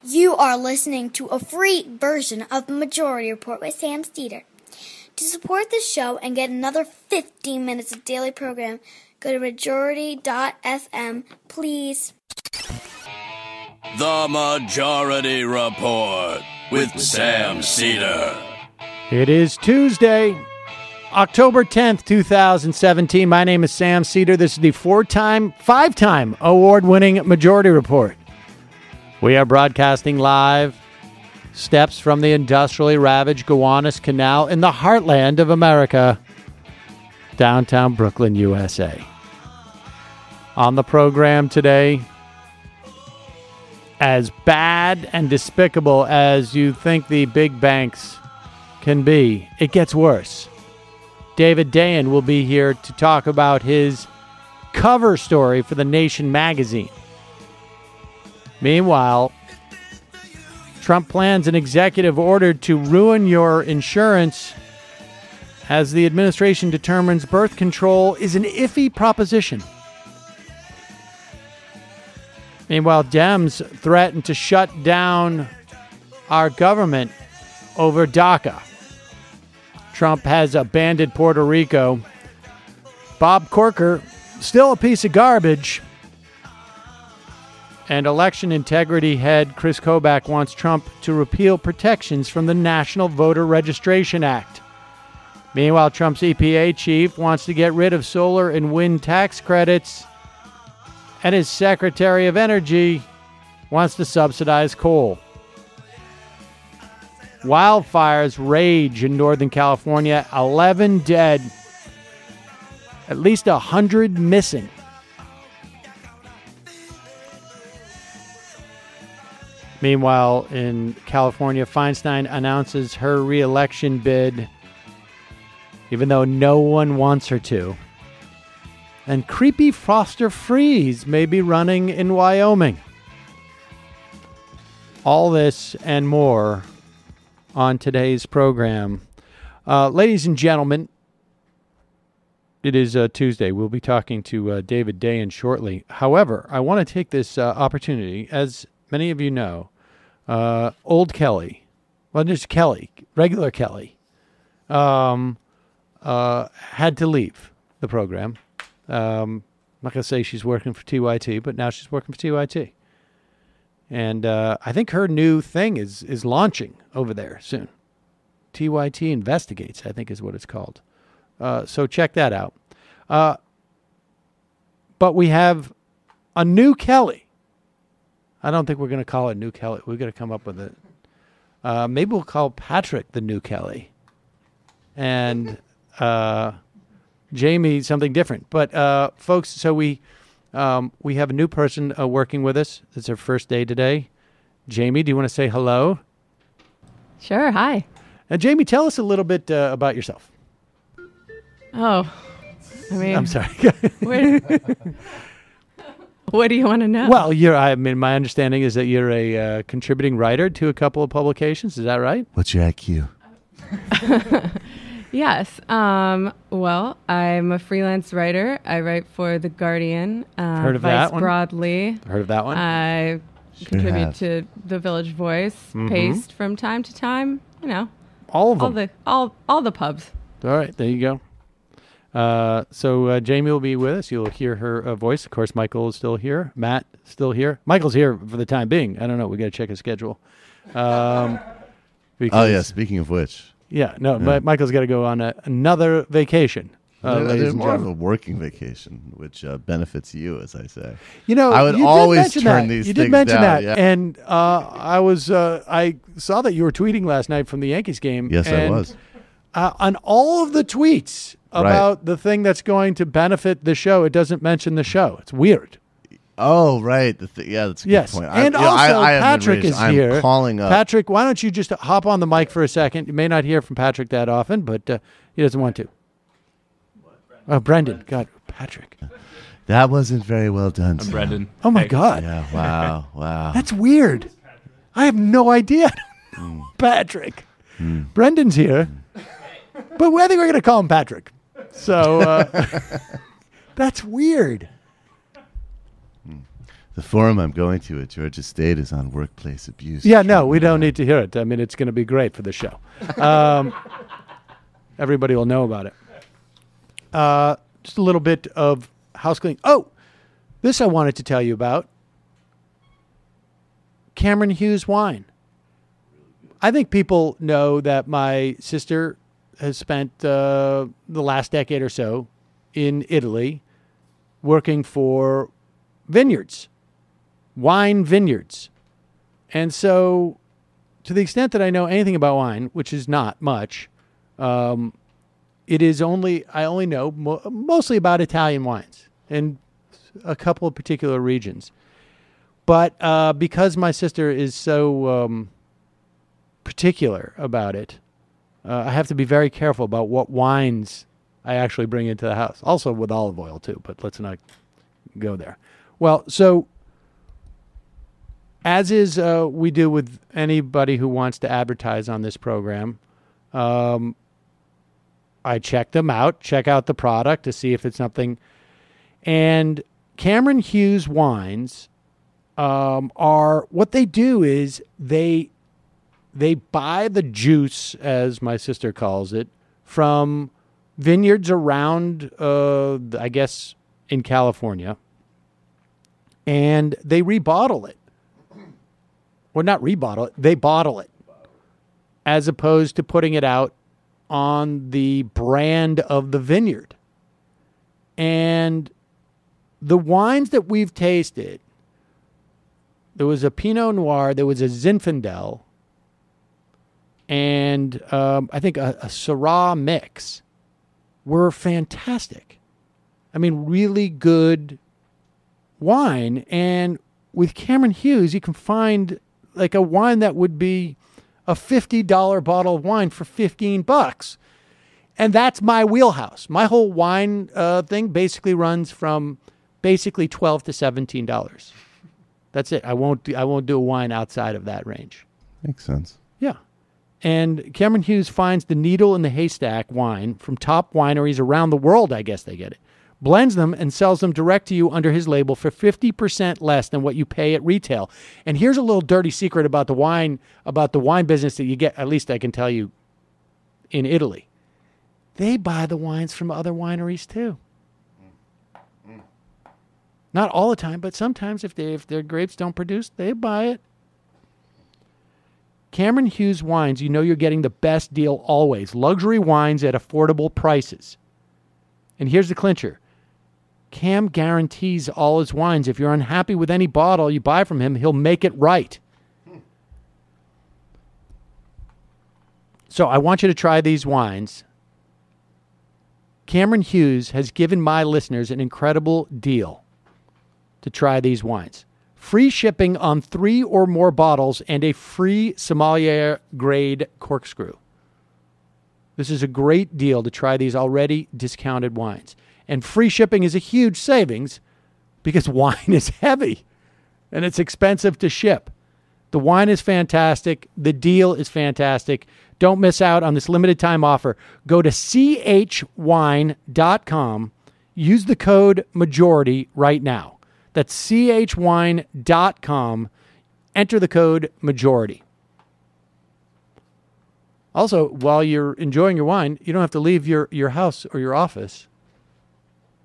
You are listening to a free version of the Majority Report with Sam Snyder. To support this show and get another 15 minutes of daily program, go to majority.fm, please. The Majority Report with Sam Snyder. It is Tuesday, October 10th, 2017. My name is Sam Snyder. This is the five-time award-winning Majority Report. We are broadcasting live steps from the industrially ravaged Gowanus Canal in the heartland of America, downtown Brooklyn, USA. On the program today, as bad and despicable as you think the big banks can be, it gets worse. David Dayen will be here to talk about his cover story for The Nation magazine. Meanwhile, Trump plans an executive order to ruin your insurance as the administration determines birth control is an iffy proposition. Meanwhile, Dems threaten to shut down our government over DACA. Trump has abandoned Puerto Rico. Bob Corker, still a piece of garbage. And election integrity head Chris Kobach wants Trump to repeal protections from the National Voter Registration Act. Meanwhile, Trump's EPA chief wants to get rid of solar and wind tax credits. And his Secretary of Energy wants to subsidize coal. Wildfires rage in Northern California. 11 dead. At least 100 missing. Meanwhile, in California, Feinstein announces her re-election bid, even though no one wants her to. And creepy Foster Freeze may be running in Wyoming. All this and more on today's program. Ladies and gentlemen, it is Tuesday. We'll be talking to David Dayen shortly. However, I want to take this opportunity, as many of you know, old Kelly, well, just Kelly, regular Kelly, had to leave the program. I'm not going to say she's working for TYT, but now she's working for TYT. And I think her new thing is launching over there soon. TYT Investigates, I think is what it's called. So check that out. But we have a new Kelly. I don't think we're going to call it New Kelly. We're going to come up with it. Maybe we'll call Patrick the New Kelly. And Jamie something different. But folks, so we have a new person working with us. It's her first day today. Jamie, do you want to say hello? Sure. Hi. And Jamie, tell us a little bit about yourself. Oh, I mean, I'm sorry. What do you want to know? Well, my understanding is that you're a contributing writer to a couple of publications. Is that right? What's your IQ? Yes. Well, I'm a freelance writer. I write for The Guardian. Heard of Vice that one? Broadly. Heard of that one? I contribute to The Village Voice, Paste from time to time. You know, all of them. All the pubs. All right, there you go. So Jamie will be with us. You'll hear her voice. Of course, Michael is still here. Matt still here. Michael's here for the time being. I don't know. We got to check his schedule. Oh yeah. Speaking of which. Yeah. No. Yeah. Michael's got to go on another vacation. There's more of a working vacation, which benefits you, as I say. You know, I would always turn these things down. You did mention that, yeah. And I saw that you were tweeting last night from the Yankees game. Yes, I was. On all of the tweets about the thing that's going to benefit the show, it doesn't mention the show. It's weird. Oh, right. Yeah, that's a good point. And also, Patrick is here. I'm calling up. Patrick, why don't you just hop on the mic for a second? You may not hear from Patrick that often, but he doesn't want to. Oh, Brendan. God, Patrick. That wasn't very well done. I'm Brendan. Oh, my God. Yeah, wow. That's weird. I have no idea. Patrick. Brendan's here. But I think we're going to call him Patrick. So that's weird. The forum I'm going to at Georgia State is on workplace abuse. Yeah, no, we don't need to hear it. I mean, it's going to be great for the show. Everybody will know about it. Just a little bit of house cleaning. Oh, this I wanted to tell you about. Cameron Hughes wine. I think people know that my sister has spent the last decade or so in Italy working for vineyards, wine vineyards. And so to the extent that I know anything about wine, which is not much, I only know mostly about Italian wines and a couple of particular regions. But because my sister is so particular about it, I have to be very careful about what wines I actually bring into the house. Also with olive oil too, but let's not go there. Well, so as is we do with anybody who wants to advertise on this program, I check them out, check out the product to see if it's something. And Cameron Hughes wines are, what they do is they buy the juice, as my sister calls it, from vineyards around, I guess, in California, and they rebottle it. Well, not rebottle it, they bottle it, as opposed to putting it out on the brand of the vineyard. And the wines that we've tasted, there was a Pinot Noir, there was a Zinfandel, and I think a Syrah mix, were fantastic. I mean, really good wine. And with Cameron Hughes, you can find like a wine that would be a $50 bottle of wine for $15. And that's my wheelhouse. My whole wine thing basically runs from basically $12 to $17. That's it. I won't do a wine outside of that range. Makes sense. Yeah. And Cameron Hughes finds the needle in the haystack wine from top wineries around the world, I guess they get it, blends them and sells them direct to you under his label for 50% less than what you pay at retail. And here's a little dirty secret about the wine business that you get, at least I can tell you, in Italy. They buy the wines from other wineries too. Not all the time, but sometimes if their grapes don't produce, they buy it. Cameron Hughes wines, you know you're getting the best deal always. Luxury wines at affordable prices. And here's the clincher. Cam guarantees all his wines. If you're unhappy with any bottle you buy from him, he'll make it right. So I want you to try these wines. Cameron Hughes has given my listeners an incredible deal to try these wines. Free shipping on 3 or more bottles and a free sommelier grade corkscrew. This is a great deal to try these already discounted wines. And free shipping is a huge savings because wine is heavy and it's expensive to ship. The wine is fantastic. The deal is fantastic. Don't miss out on this limited time offer. Go to chwine.com. Use the code MAJORITY right now. That's chwine.com. Enter the code MAJORITY. Also, while you're enjoying your wine, you don't have to leave your house or your office.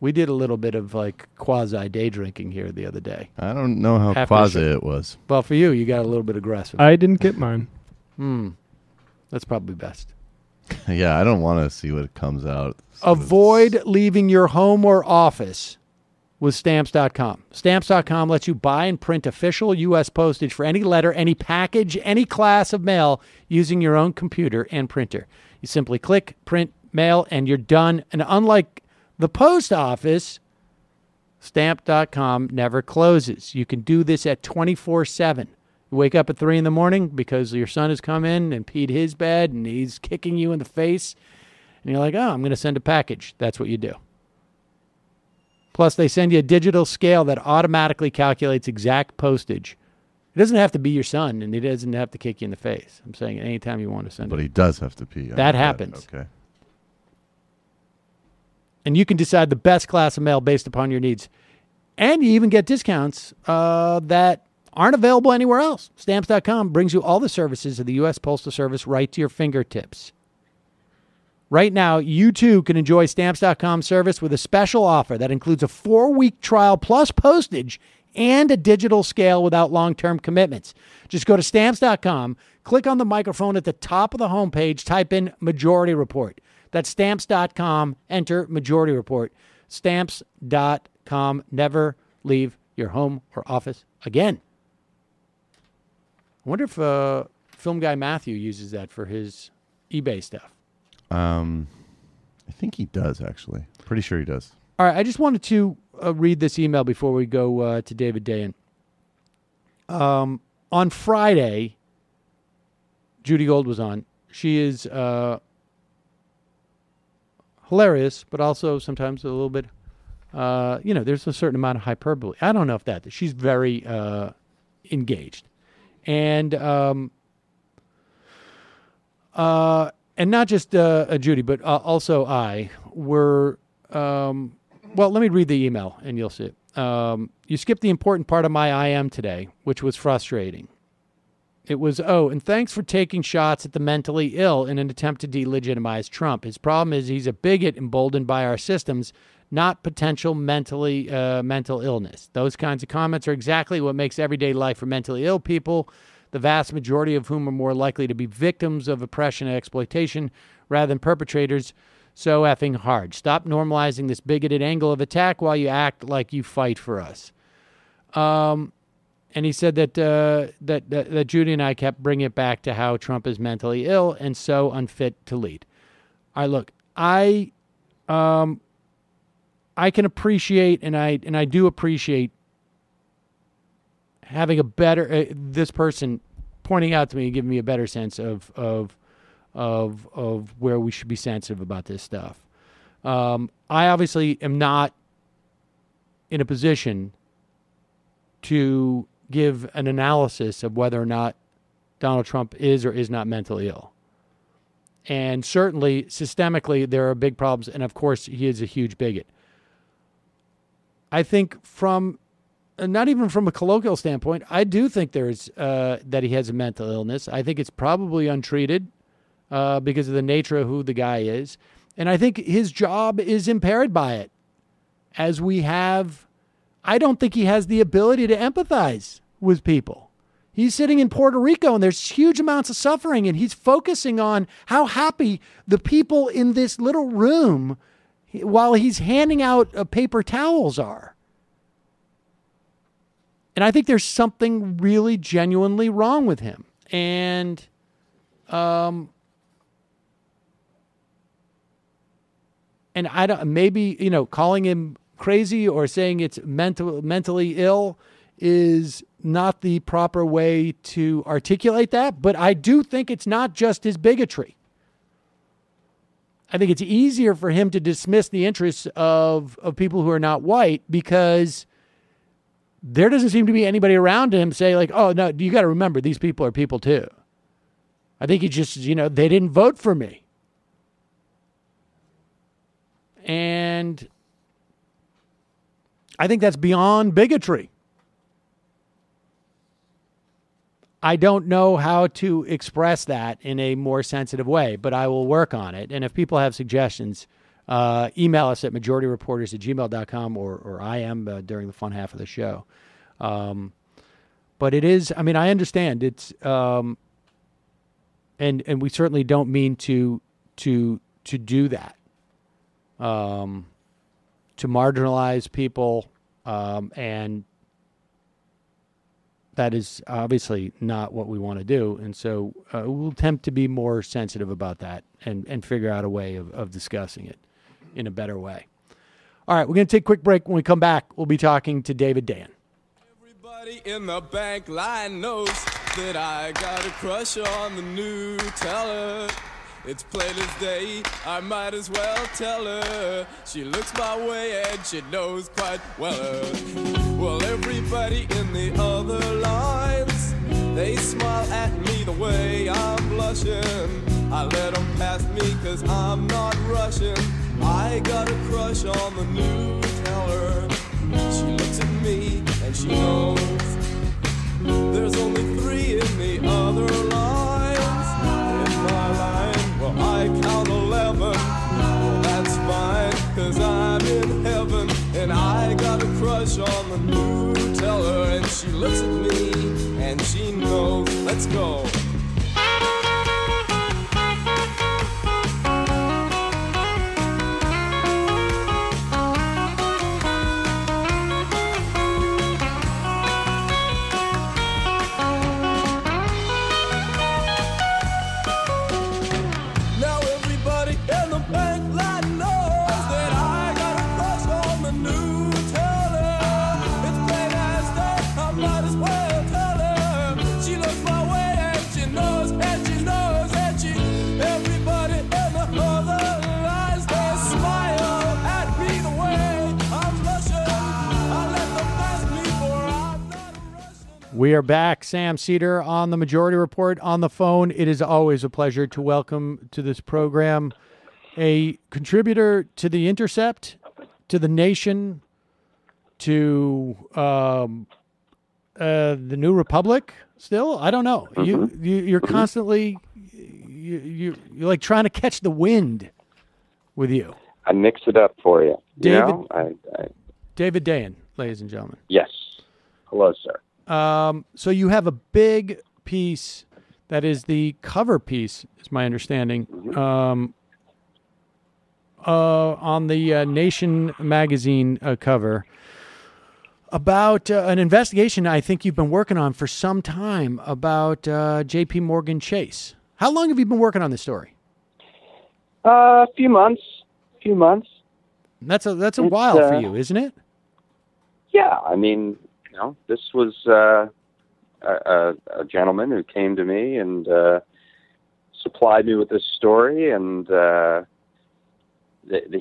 We did a little bit of like quasi day drinking here the other day. I don't know how quasi it was. Well, for you got a little bit aggressive. I didn't get mine. That's probably best. Yeah, I don't want to see what comes out. Avoid leaving your home or office with Stamps.com. Stamps.com lets you buy and print official U.S. postage for any letter, any package, any class of mail using your own computer and printer. You simply click, print, mail, and you're done. And unlike the post office, Stamp.com never closes. You can do this at 24/7. You wake up at 3 in the morning because your son has come in and peed his bed and he's kicking you in the face. And you're like, oh, I'm going to send a package. That's what you do. Plus, they send you a digital scale that automatically calculates exact postage. It doesn't have to be your son, and he doesn't have to kick you in the face. I'm saying anytime you want to send it. But he does have to pee. That happens. Okay. And you can decide the best class of mail based upon your needs. And you even get discounts that aren't available anywhere else. Stamps.com brings you all the services of the U.S. Postal Service right to your fingertips. Right now, you too can enjoy Stamps.com service with a special offer that includes a 4-week trial plus postage and a digital scale without long-term commitments. Just go to Stamps.com, click on the microphone at the top of the homepage, type in Majority Report. That's Stamps.com, enter Majority Report. Stamps.com, never leave your home or office again. I wonder if film guy Matthew uses that for his eBay stuff. I think he does, actually. Pretty sure he does. All right, I just wanted to read this email before we go to David Dayen. On Friday, Judy Gold was on. She is hilarious, but also sometimes a little bit, there's a certain amount of hyperbole. I don't know if that. She's very engaged. And not just Judy, but also I were, well, let me read the email and you'll see it. You skipped the important part of my I am today, which was frustrating. It was, and thanks for taking shots at the mentally ill in an attempt to delegitimize Trump. His problem is he's a bigot emboldened by our systems, not potential mental illness. Those kinds of comments are exactly what makes everyday life for mentally ill people, the vast majority of whom are more likely to be victims of oppression and exploitation rather than perpetrators, so effing hard. Stop normalizing this bigoted angle of attack while you act like you fight for us. And he said that Judy and I kept bringing it back to how Trump is mentally ill and so unfit to lead. All right, look, I can appreciate, and I do appreciate having a better this person pointing out to me and giving me a better sense of where we should be sensitive about this stuff. I obviously am not in a position to give an analysis of whether or not Donald Trump is or is not mentally ill. And certainly, systemically, there are big problems, and of course, he is a huge bigot. I think from, not even from a colloquial standpoint, I do think there's that he has a mental illness. I think it's probably untreated because of the nature of who the guy is. And I think his job is impaired by it. As we have, I don't think he has the ability to empathize with people. He's sitting in Puerto Rico and there's huge amounts of suffering and he's focusing on how happy the people in this little room while he's handing out paper towels are. And I think there's something really genuinely wrong with him. And I don't, maybe, calling him crazy or saying it's mentally ill is not the proper way to articulate that. But I do think it's not just his bigotry. I think it's easier for him to dismiss the interests of people who are not white because there doesn't seem to be anybody around him say like, oh, no, you got to remember these people are people too. I think he just, they didn't vote for me. And I think that's beyond bigotry. I don't know how to express that in a more sensitive way, but I will work on it. And if people have suggestions, email us at majorityreporters@gmail.com or I am during the fun half of the show. But it is, I understand it's, and we certainly don't mean to do that, to marginalize people, and that is obviously not what we want to do. And so we'll attempt to be more sensitive about that and figure out a way of discussing it in a better way. All right, we're going to take a quick break. When we come back, we'll be talking to David Dayen. Everybody in the bank line knows that I got a crush on the new teller. It's plain as day, I might as well tell her. She looks my way and she knows quite well. Well, everybody in the other lines, they smile at me the way I'm blushing. I let them pass me cause I'm not rushing. I got a crush on the new teller. She looks at me and she knows there's only 3 in the other lines. In my line, well, I count 11. Well, that's fine, 'cause I'm in heaven. And I got a crush on the new teller. And she looks at me and she knows. Let's go. We are back. Sam Seder on the Majority Report on the phone. It is always a pleasure to welcome to this program a contributor to The Intercept, to The Nation, to the New Republic. Still, I don't know. Mm-hmm. You're constantly you're like trying to catch the wind with you. I mix it up for you. David Dayen, ladies and gentlemen. Yes. Hello, sir. So you have a big piece that is the cover piece, is my understanding, on the Nation magazine cover about an investigation I think you've been working on for some time about J.P. Morgan Chase. How long have you been working on this story? A few months. That's a while for you, isn't it? Yeah, I mean, this was a gentleman who came to me and supplied me with this story, and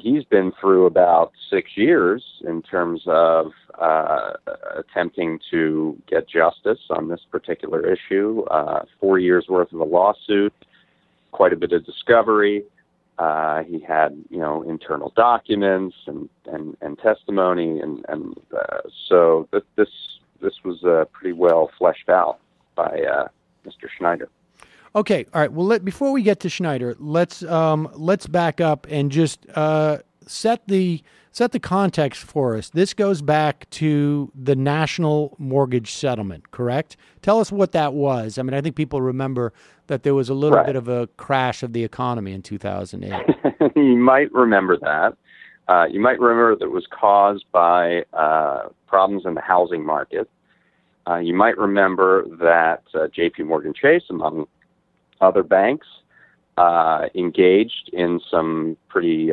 he's been through about 6 years in terms of attempting to get justice on this particular issue. 4 years worth of a lawsuit, quite a bit of discovery. He had, internal documents and testimony, and so this was pretty well fleshed out by Mr. Snyder. Okay, all right. Well, before we get to Snyder, let's back up and just set the context for us. This goes back to the national mortgage settlement, correct? Tell us what that was. I mean, I think people remember that there was a little bit of a crash of the economy in 2008. You might remember that. You might remember that it was caused by problems in the housing market. You might remember that J.P. Morgan Chase, among other banks, engaged in some pretty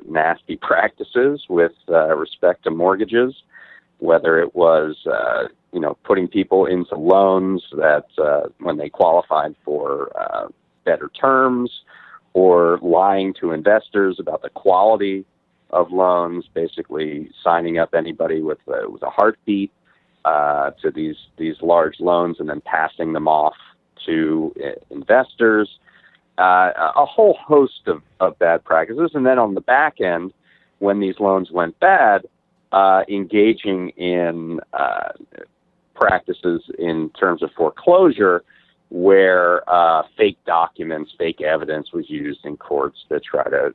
nasty practices with respect to mortgages, whether it was putting people into loans that when they qualified for better terms, or lying to investors about the quality of loans, basically signing up anybody with a heartbeat to these large loans and then passing them off to investors. A whole host of bad practices. And then on the back end, when these loans went bad, engaging in practices in terms of foreclosure, where fake documents, fake evidence was used in courts to try to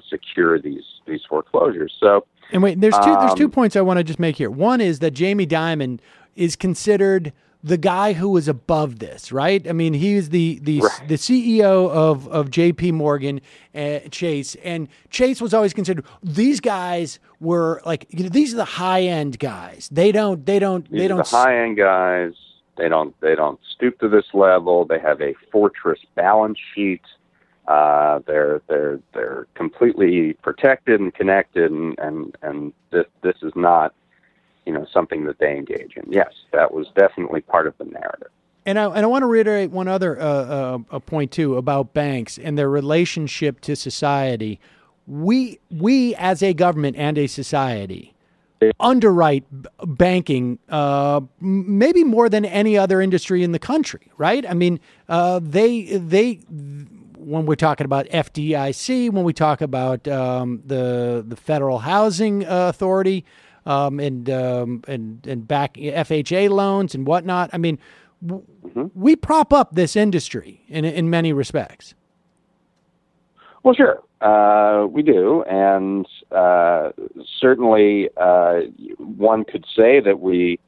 secure these foreclosures. So, and wait, there's 2 points I want to just make here. One is that Jamie Dimon is considered the guy who was above this, right? I mean, he's the CEO of J.P. Morgan Chase, and Chase was always considered, these guys were like, these are the high end guys. They don't the high end guys. They don't stoop to this level. They have a fortress balance sheet. They're completely protected and connected, and this is not something that they engage in. Yes, that was definitely part of the narrative. And I want to reiterate one other a point too about banks and their relationship to society. We as a government and a society underwrite banking maybe more than any other industry in the country, right? I mean, they when we're talking about FDIC, when we talk about the Federal Housing Authority, and back FHA loans and whatnot. I mean, we prop up this industry in many respects. Well, sure, we do, and certainly one could say that we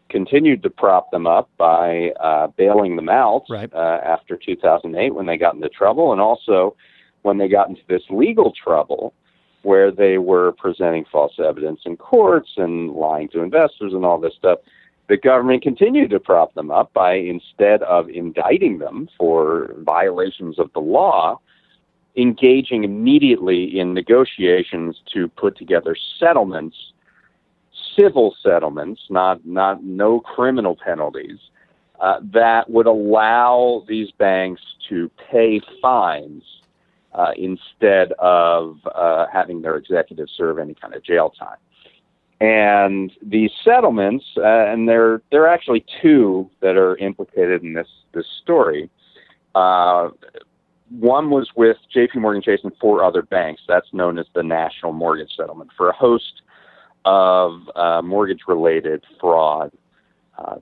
continued to prop them up by bailing them out after 2008 when they got into trouble, and also when they got into this legal trouble where they were presenting false evidence in courts and lying to investors and all this stuff. The government continued to prop them up by, instead of indicting them for violations of the law, engaging immediately in negotiations to put together settlements, civil settlements, no criminal penalties, that would allow these banks to pay fines instead of having their executives serve any kind of jail time. And these settlements, and there are actually two that are implicated in this story. One was with J.P. Morgan Chase and 4 other banks. That's known as the National Mortgage Settlement, for a host of mortgage-related fraud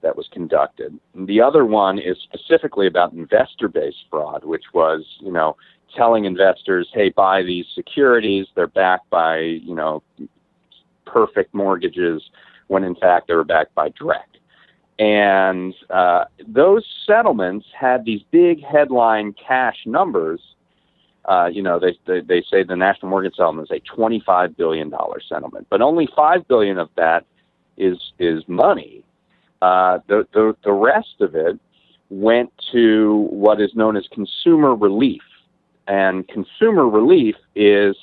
that was conducted. And the other one is specifically about investor-based fraud, which was, telling investors, hey, buy these securities. They're backed by, perfect mortgages, when in fact they were backed by Dreck. And those settlements had these big headline cash numbers. They say the National Mortgage Settlement is a $25 billion settlement, but only $5 billion of that is money. The rest of it went to what is known as consumer relief. And consumer relief is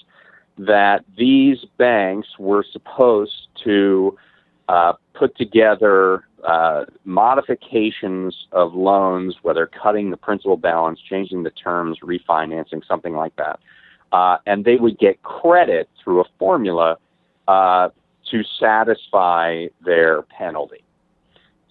that these banks were supposed to put together modifications of loans, whether cutting the principal balance, changing the terms, refinancing, something like that. And they would get credit through a formula to satisfy their penalty.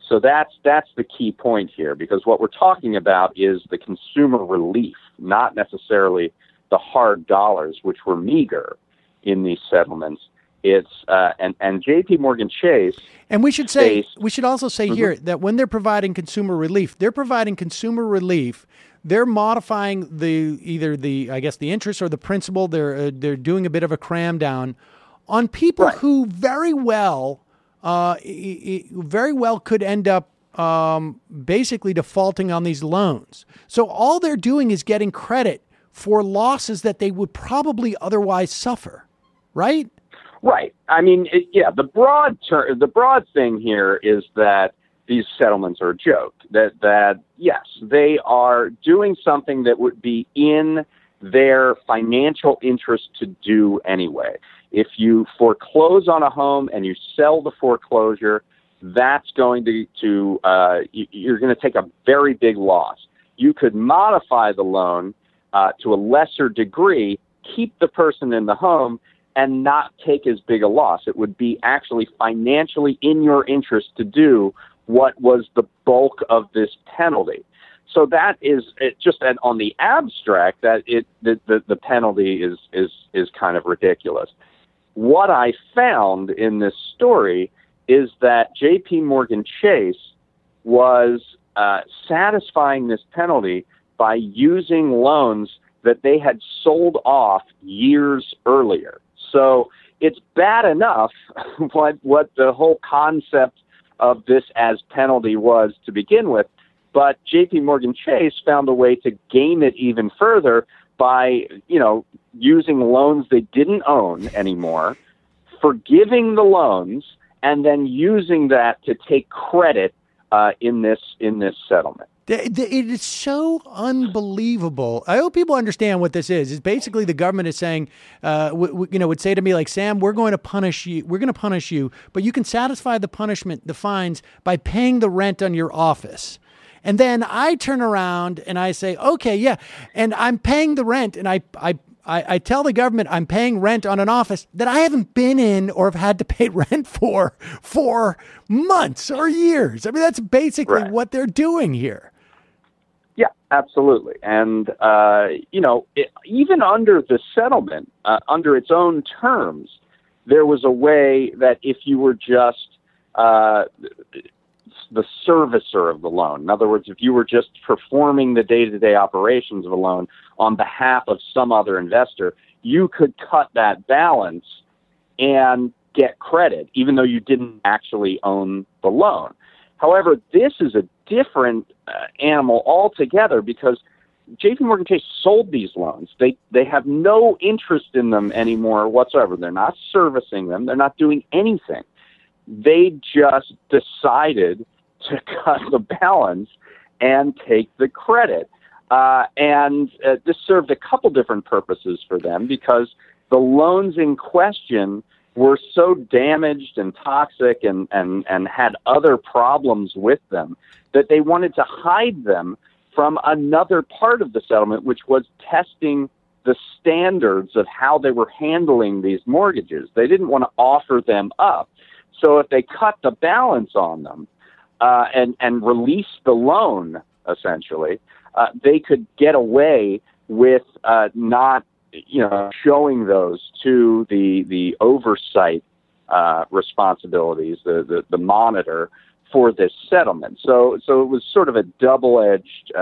So that's the key point here, because what we're talking about is the consumer relief, not necessarily the hard dollars, which were meager in these settlements. It's and J.P. Morgan Chase. And we should also say here that when they're providing consumer relief, they're modifying the interest or the principal. They're doing a bit of a cram down on people who very well could end up basically defaulting on these loans. So all they're doing is getting credit for losses that they would probably otherwise suffer, right? Right. I mean, the broad thing here is that these settlements are a joke. That yes, they are doing something that would be in their financial interest to do anyway. If you foreclose on a home and you sell the foreclosure, that's going to you're going to take a very big loss. You could modify the loan to a lesser degree, keep the person in the home, and not take as big a loss. It would be actually financially in your interest to do what was the bulk of this penalty. So that is just on the abstract that the penalty is kind of ridiculous. What I found in this story is that J.P. Morgan Chase was satisfying this penalty by using loans that they had sold off years earlier. So it's bad enough what the whole concept of this as penalty was to begin with, but J.P. Morgan Chase found a way to game it even further by, using loans they didn't own anymore, forgiving the loans, and then using that to take credit in this settlement. It is so unbelievable. I hope people understand what this is. It's basically the government is saying, would say to me like, Sam, we're going to punish you. We're going to punish you, but you can satisfy the punishment, the fines, by paying the rent on your office. And then I turn around and I say, okay, yeah, and I'm paying the rent, and I tell the government I'm paying rent on an office that I haven't been in or have had to pay rent for months or years. I mean, that's basically what they're doing here. Yeah, absolutely. And, even under the settlement, under its own terms, there was a way that if you were just the servicer of the loan, in other words, if you were just performing the day-to-day operations of a loan on behalf of some other investor, you could cut that balance and get credit, even though you didn't actually own the loan. However, this is a different animal altogether because J.P. Morgan Chase sold these loans. They have no interest in them anymore whatsoever. They're not servicing them. They're not doing anything. They just decided to cut the balance and take the credit. And this served a couple different purposes for them because the loans in question were so damaged and toxic and had other problems with them that they wanted to hide them from another part of the settlement, which was testing the standards of how they were handling these mortgages. They didn't want to offer them up. So if they cut the balance on them and release the loan, essentially, they could get away with not showing those to the oversight responsibilities, the monitor for this settlement. So it was sort of a double-edged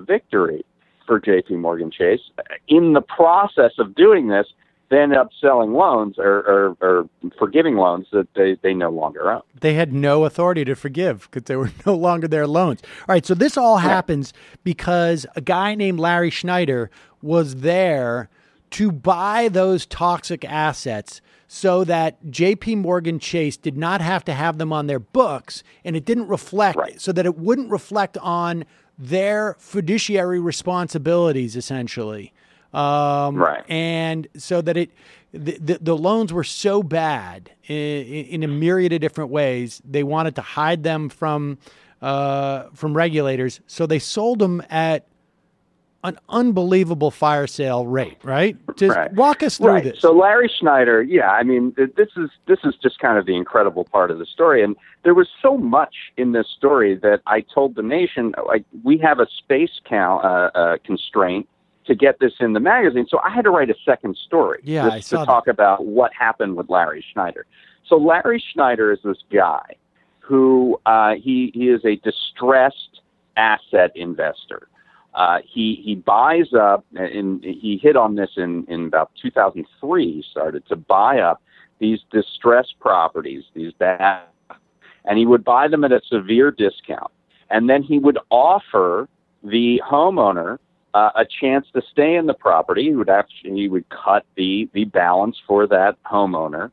victory for J.P. Morgan Chase. In the process of doing this, they ended up selling loans or forgiving loans that they no longer own. They had no authority to forgive because they were no longer their loans. All right, so this all happens because a guy named Larry Snyder was there to buy those toxic assets so that J.P. Morgan Chase did not have to have them on their books, and it didn't reflect, so that it wouldn't reflect on their fiduciary responsibilities, essentially. And so that the loans were so bad in a myriad of different ways, they wanted to hide them from regulators. So they sold them at an unbelievable fire sale rate, right? Just walk us through this. So Larry Snyder, this is just kind of the incredible part of the story. And there was so much in this story that I told the nation, like, we have a space constraint to get this in the magazine. So I had to write a second story to talk about what happened with Larry Snyder. So Larry Snyder is this guy who he is a distressed asset investor. He buys up, and he hit on this in about 2003. He started to buy up these distressed properties, these bad, and he would buy them at a severe discount. And then he would offer the homeowner a chance to stay in the property. He would cut the balance for that homeowner,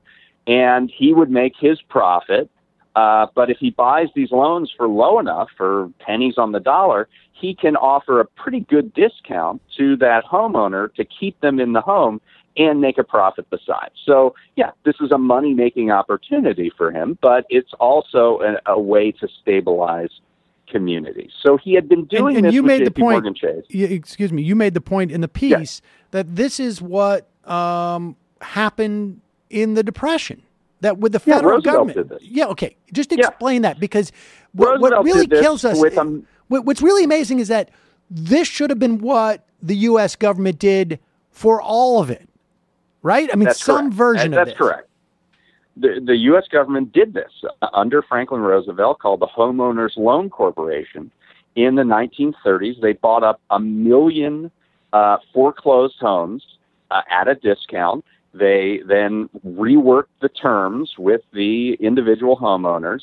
and he would make his profit. But if he buys these loans for low enough, for pennies on the dollar, he can offer a pretty good discount to that homeowner to keep them in the home and make a profit besides. So, this is a money-making opportunity for him, but it's also a way to stabilize communities. So he had been doing this with J.P. Morgan Chase. Excuse me, you made the point in the piece that this is what happened in the Depression. That with the federal Roosevelt government. did this. Yeah, okay. Just explain that, because what Roosevelt really did this kills us, what's really amazing is that this should have been what the U.S. government did for all of it, right? I mean, that's some correct. version of this. That's correct. The U.S. government did this under Franklin Roosevelt, called the Homeowners Loan Corporation. In the 1930s, they bought up 1 million foreclosed homes at a discount. They then reworked the terms with the individual homeowners.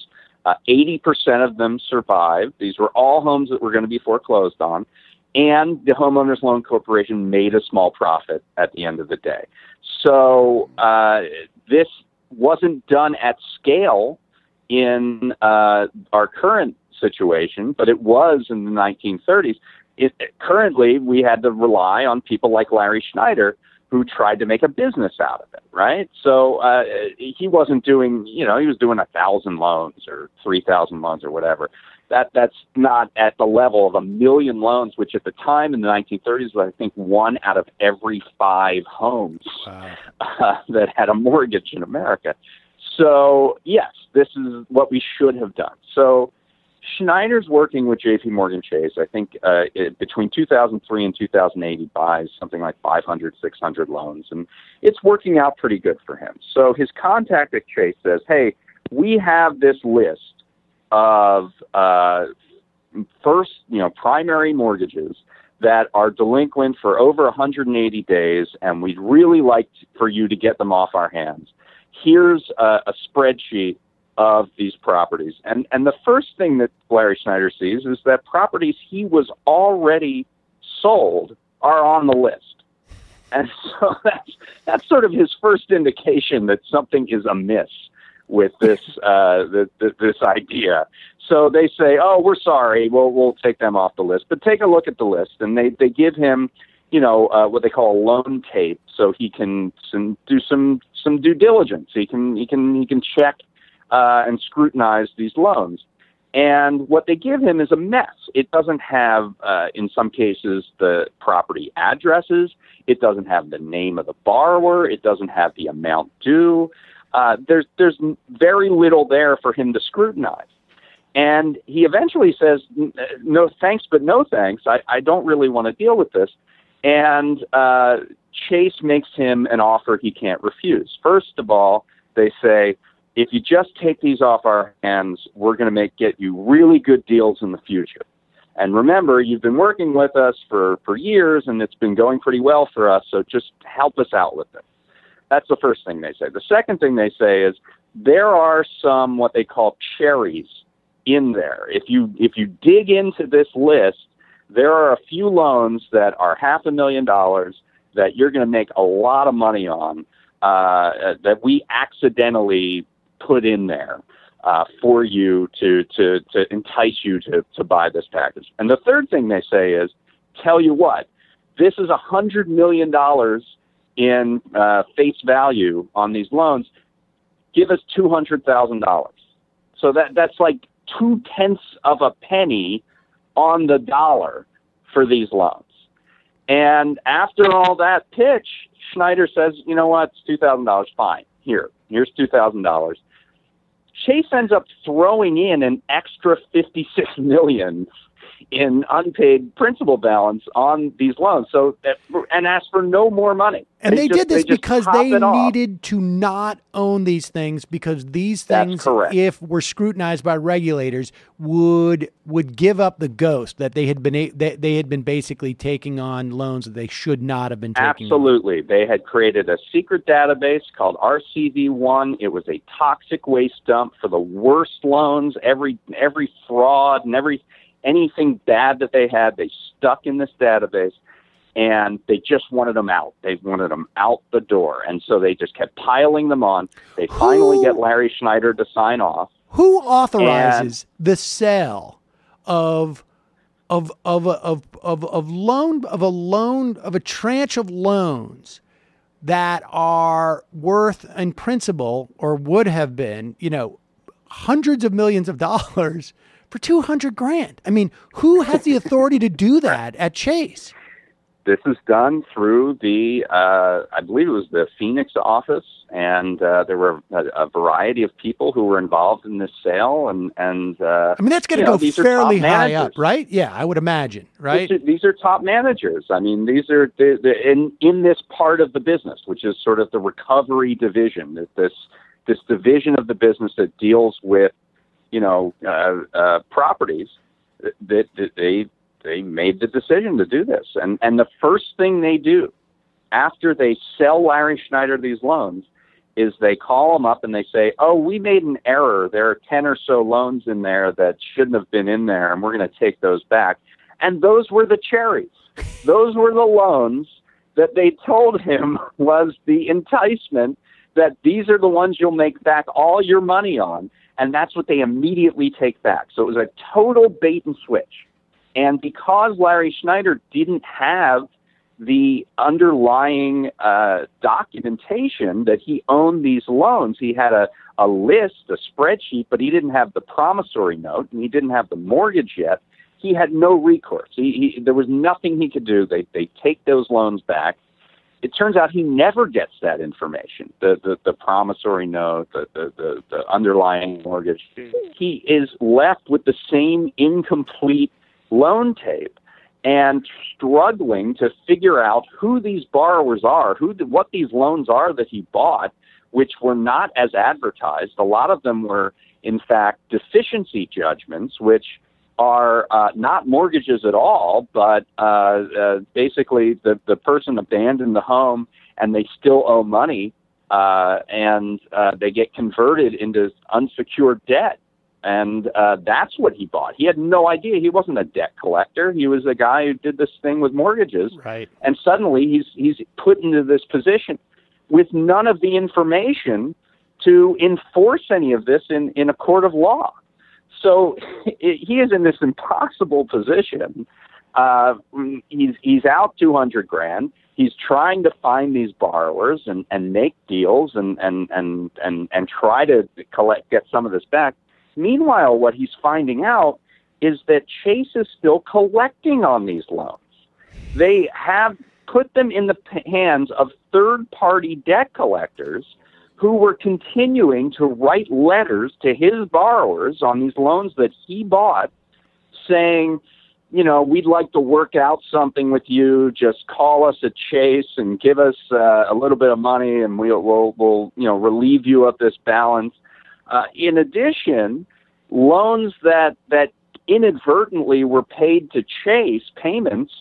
80% of them survived. These were all homes that were going to be foreclosed on. And the Homeowners Loan Corporation made a small profit at the end of the day. So this wasn't done at scale in our current situation, but it was in the 1930s. Currently, we had to rely on people like Larry Snyder, who tried to make a business out of it, right? So he wasn't doing, he was doing 1,000 loans or 3,000 loans or whatever. That's not at the level of 1 million loans, which at the time in the 1930s was, I think, 1 out of every 5 homes that had a mortgage in America. So, yes, this is what we should have done. So Schneider's working with J.P. Morgan Chase. I think between 2003 and 2008, he buys something like 500, 600 loans, and it's working out pretty good for him. So his contact at Chase says, hey, we have this list of primary mortgages that are delinquent for over 180 days, and we'd really like for you to get them off our hands. Here's a spreadsheet of these properties. And the first thing that Larry Snyder sees is that properties he was already sold are on the list. And so that's sort of his first indication that something is amiss with this this idea. So they say, oh, we're sorry, we'll take them off the list. But take a look at the list, and they give him, what they call a loan tape, so he can do some due diligence. He can check and scrutinize these loans. And what they give him is a mess. It doesn't have, in some cases, the property addresses. It doesn't have the name of the borrower. It doesn't have the amount due. There's very little there for him to scrutinize. And he eventually says, no thanks, but no thanks. I don't really want to deal with this. And Chase makes him an offer he can't refuse. First of all, they say, if you just take these off our hands, we're going to get you really good deals in the future. And remember, you've been working with us for years, and it's been going pretty well for us, so just help us out with it. That's the first thing they say. The second thing they say is there are some what they call cherries in there. If you dig into this list, there are a few loans that are $500,000 that you're going to make a lot of money on that we accidentally put in there for you to entice you to buy this package. And the third thing they say is, tell you what, this is $100 million in face value on these loans. Give us $200,000. So that's like 0.2 of a penny on the dollar for these loans. And after all that pitch, Schneider says, you know what, it's $2,000, fine. Here's $2,000. Chase ends up throwing in an extra $56 million in unpaid principal balance on these loans. So, and asked for no more money. And they did this because they needed to not own these things, because these things, if were scrutinized by regulators, would give up the ghost that they had been basically taking on loans that they should not have been taking. Absolutely. On. They had created a secret database called RCV1. It was a toxic waste dump for the worst loans, every fraud and anything bad that they had, they stuck in this database, and they just wanted them out. They wanted them out the door, and so they just kept piling them on. They finally get Larry Snyder to sign off. Who authorizes the sale of a tranche of loans that are worth in principal, or would have been, hundreds of millions of dollars, for $200,000? I mean, who has the authority to do that at Chase? This is done through the, I believe it was the Phoenix office, and there were a variety of people who were involved in this sale. And I mean, that's going to go fairly high up, right? Yeah, I would imagine, right? These are top managers. I mean, these are in this part of the business, which is sort of the recovery division, this division of the business that deals with properties, that they made the decision to do this. And the first thing they do after they sell Larry Snyder these loans is they call him up and they say, oh, we made an error. There are 10 or so loans in there that shouldn't have been in there, and we're going to take those back. And those were the cherries. Those were the loans that they told him was the enticement, that these are the ones you'll make back all your money on. And that's what they immediately take back. So it was a total bait and switch. And because Larry Snyder didn't have the underlying documentation that he owned these loans, he had a list, a spreadsheet, but he didn't have the promissory note, and he didn't have the mortgage yet. He had no recourse. There was nothing he could do. They take those loans back. it turns out he never gets that information, the promissory note, the underlying mortgage. He is left with the same incomplete loan tape and struggling to figure out who these borrowers are, what these loans are that he bought, which were not as advertised. A lot of them were, in fact, deficiency judgments, which are not mortgages at all, but basically the person abandoned the home and they still owe money, and they get converted into unsecured debt. And that's what he bought. He had no idea. He wasn't a debt collector. He was a guy who did this thing with mortgages. Right. And suddenly he's put into this position with none of the information to enforce any of this in a court of law. So he is in this impossible position. He's out $200,000. He's trying to find these borrowers and make deals and try to get some of this back. Meanwhile, what he's finding out is that Chase is still collecting on these loans. They have put them in the hands of third-party debt collectors who were continuing to write letters to his borrowers on these loans that he bought saying, we'd like to work out something with you. Just call us at Chase and give us a little bit of money, and we'll relieve you of this balance. In addition, loans that inadvertently were paid to Chase, payments,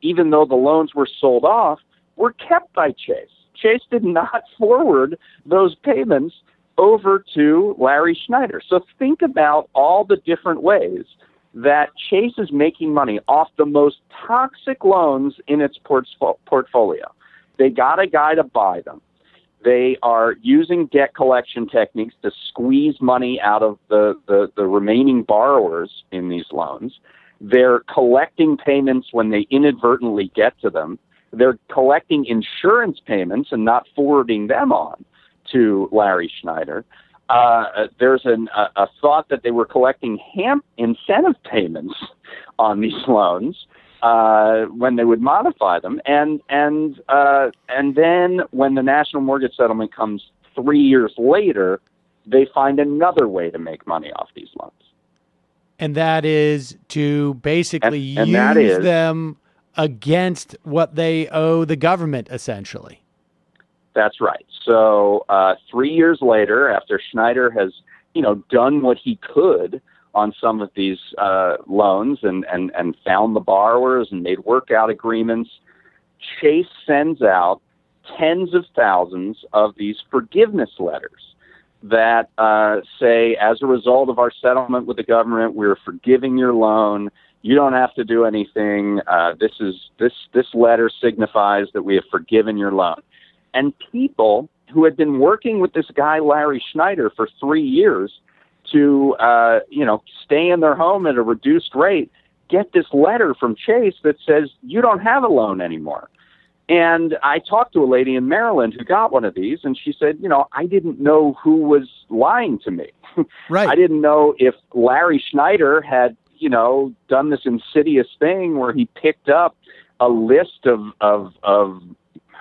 even though the loans were sold off, were kept by Chase. Chase did not forward those payments over to Larry Snyder. So think about all the different ways that Chase is making money off the most toxic loans in its portfolio. They got a guy to buy them. They are using debt collection techniques to squeeze money out of the remaining borrowers in these loans. They're collecting payments when they inadvertently get to them. They're collecting insurance payments and not forwarding them on to Larry Snyder. There's a thought that they were collecting incentive payments on these loans when they would modify them, and then when the national mortgage settlement comes 3 years later, they find another way to make money off these loans. And that is to basically use them against what they owe the government, essentially. That's right. So 3 years later, after Schneider has, done what he could on some of these loans and found the borrowers and made workout agreements, Chase sends out tens of thousands of these forgiveness letters that say, as a result of our settlement with the government, we're forgiving your loan. You don't have to do anything. This letter signifies that we have forgiven your loan. And people who had been working with this guy, Larry Snyder, for 3 years to, stay in their home at a reduced rate, get this letter from Chase that says, you don't have a loan anymore. And I talked to a lady in Maryland who got one of these, and she said, I didn't know who was lying to me. Right. I didn't know if Larry Snyder had, done this insidious thing where he picked up a list of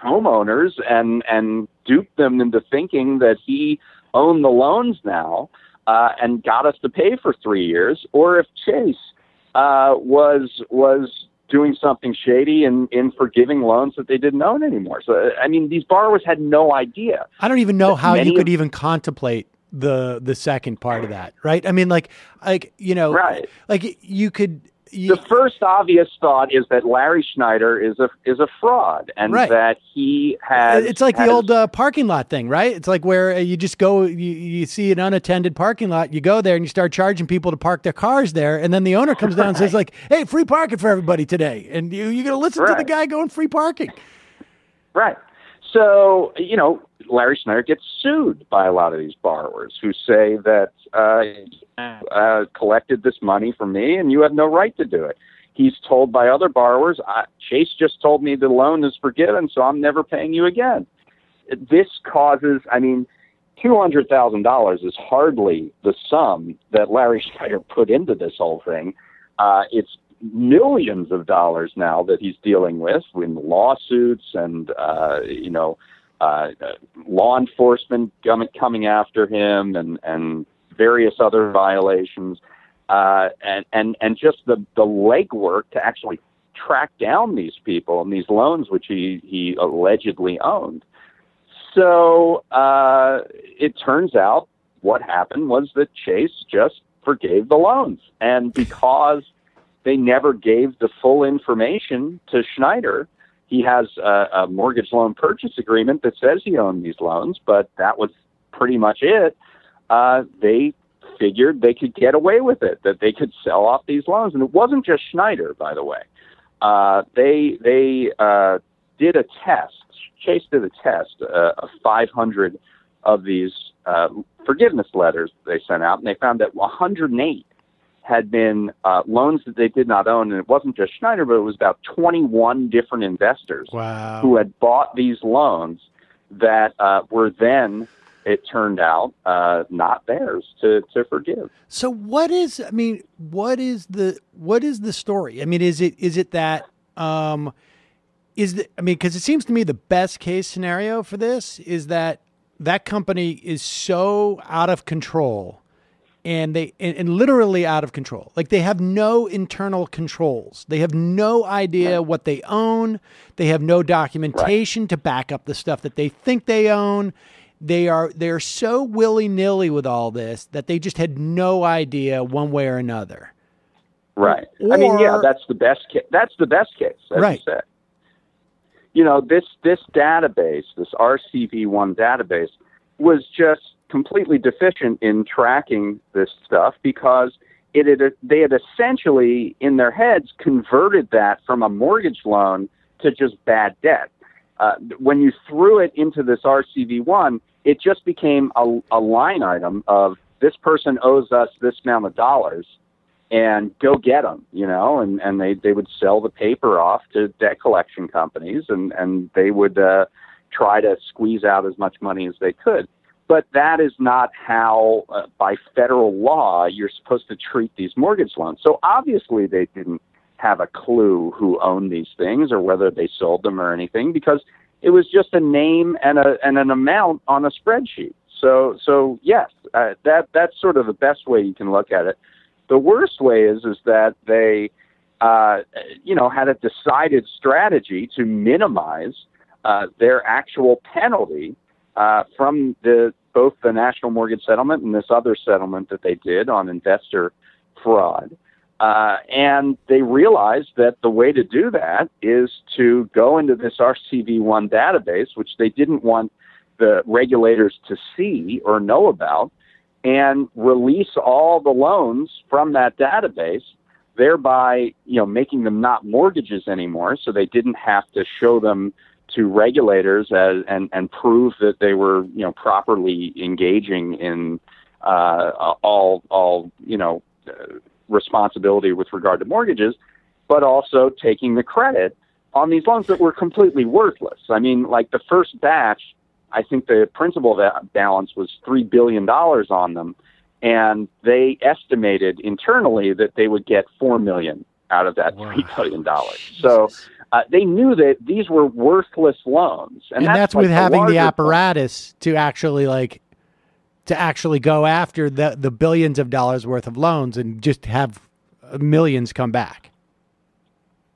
homeowners and duped them into thinking that he owned the loans now and got us to pay for 3 years, or if Chase was doing something shady in forgiving loans that they didn't own anymore. So, these borrowers had no idea. I don't even know how you could even contemplate the second part of that, right? Right. Like you could. The first obvious thought is that Larry Snyder is a fraud, and right. that he has. It's like the old parking lot thing, right? It's like where you just go, you see an unattended parking lot, you go there and you start charging people to park their cars there, and then the owner comes down and says, like, "Hey, free parking for everybody today," and you're going to listen to the guy going free parking, right? So Larry Snyder gets sued by a lot of these borrowers who say that collected this money from me and you have no right to do it. He's told by other borrowers, Chase just told me the loan is forgiven, so I'm never paying you again. This causes, $200,000 is hardly the sum that Larry Snyder put into this whole thing. It's millions of dollars now that he's dealing with in lawsuits and, law enforcement coming after him and various other violations, and just the legwork to actually track down these people and these loans which he allegedly owned. So it turns out what happened was that Chase just forgave the loans. And because they never gave the full information to Snyder, he has a mortgage loan purchase agreement that says he owned these loans, but that was pretty much it. They figured they could get away with it, that they could sell off these loans. And it wasn't just Snyder, by the way. They did a test. Chase did a test of 500 of these forgiveness letters they sent out, and they found that 108 had been loans that they did not own. And it wasn't just Snyder, but it was about 21 different investors who had bought these loans that were then, it turned out, not theirs to forgive. So what is the story? I mean, is it that, because it seems to me the best case scenario for this is that company is so out of control and literally out of control. Like, they have no internal controls. They have no idea what they own. They have no documentation to back up the stuff that they think they own. They're so willy-nilly with all this that they just had no idea one way or another. Right. That's the best case. That's the best case, as you said. This database, this RCV1 database, was just completely deficient in tracking this stuff because they had essentially, in their heads, converted that from a mortgage loan to just bad debt. When you threw it into this RCV1, it just became a line item of, this person owes us this amount of dollars, and go get them, and they would sell the paper off to debt collection companies, and they would try to squeeze out as much money as they could. But that is not how, by federal law, you're supposed to treat these mortgage loans. So obviously they didn't have a clue who owned these things or whether they sold them or anything, because it was just a name and an amount on a spreadsheet. So yes, that's sort of the best way you can look at it. The worst way is that they, had a decided strategy to minimize their actual penalty from both the national mortgage settlement and this other settlement that they did on investor fraud. And they realized that the way to do that is to go into this RCV1 database, which they didn't want the regulators to see or know about, and release all the loans from that database, thereby, making them not mortgages anymore, so they didn't have to show them to regulators and prove that they were, properly engaging in all responsibility with regard to mortgages, but also taking the credit on these loans that were completely worthless. I mean, like the first batch, I think the principal balance was $3 billion on them, and they estimated internally that they would get $4 million out of that $3 billion. So they knew that these were worthless loans, and that's with having the apparatus to actually go after the billions of dollars worth of loans and just have millions come back.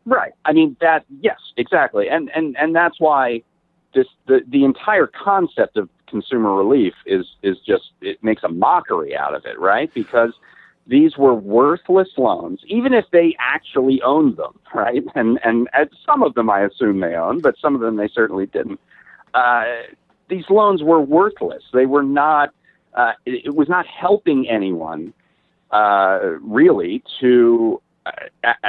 Right. I mean, yes, exactly. And that's why the entire concept of consumer relief is just, it makes a mockery out of it, right? Because these were worthless loans, even if they actually owned them, right? And some of them I assume they owned, but some of them they certainly didn't. These loans were worthless. They were not, it was not helping anyone really to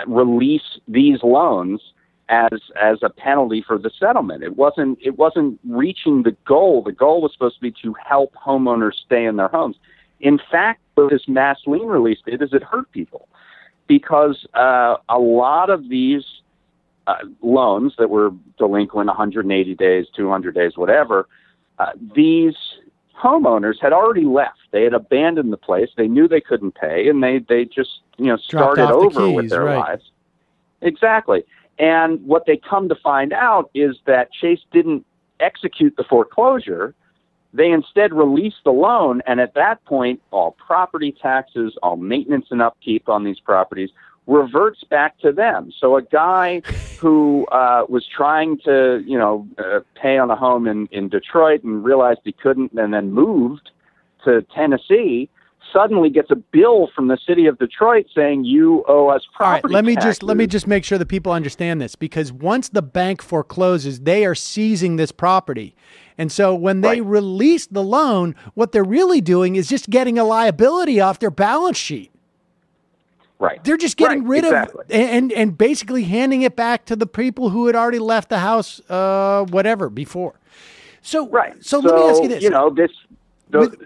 release these loans as a penalty for the settlement. It wasn't reaching the goal. The goal was supposed to be to help homeowners stay in their homes. In fact, what this mass lien release did is it hurt people, because a lot of these loans that were delinquent 180 days, 200 days, whatever, these homeowners had already left. They had abandoned the place. They knew they couldn't pay, and they just started over with their lives. Exactly. And what they come to find out is that Chase didn't execute the foreclosure. They instead released the loan, and at that point, all property taxes, all maintenance and upkeep on these properties reverts back to them. So a guy who was trying to, pay on a home in Detroit and realized he couldn't, and then moved to Tennessee, suddenly gets a bill from the city of Detroit saying you owe us property taxes. Let me just make sure that people understand this, because once the bank forecloses, they are seizing this property. And so when they release the loan, what they're really doing is just getting a liability off their balance sheet. Right. They're just getting rid of and basically handing it back to the people who had already left the house, whatever, before. So let me ask you this.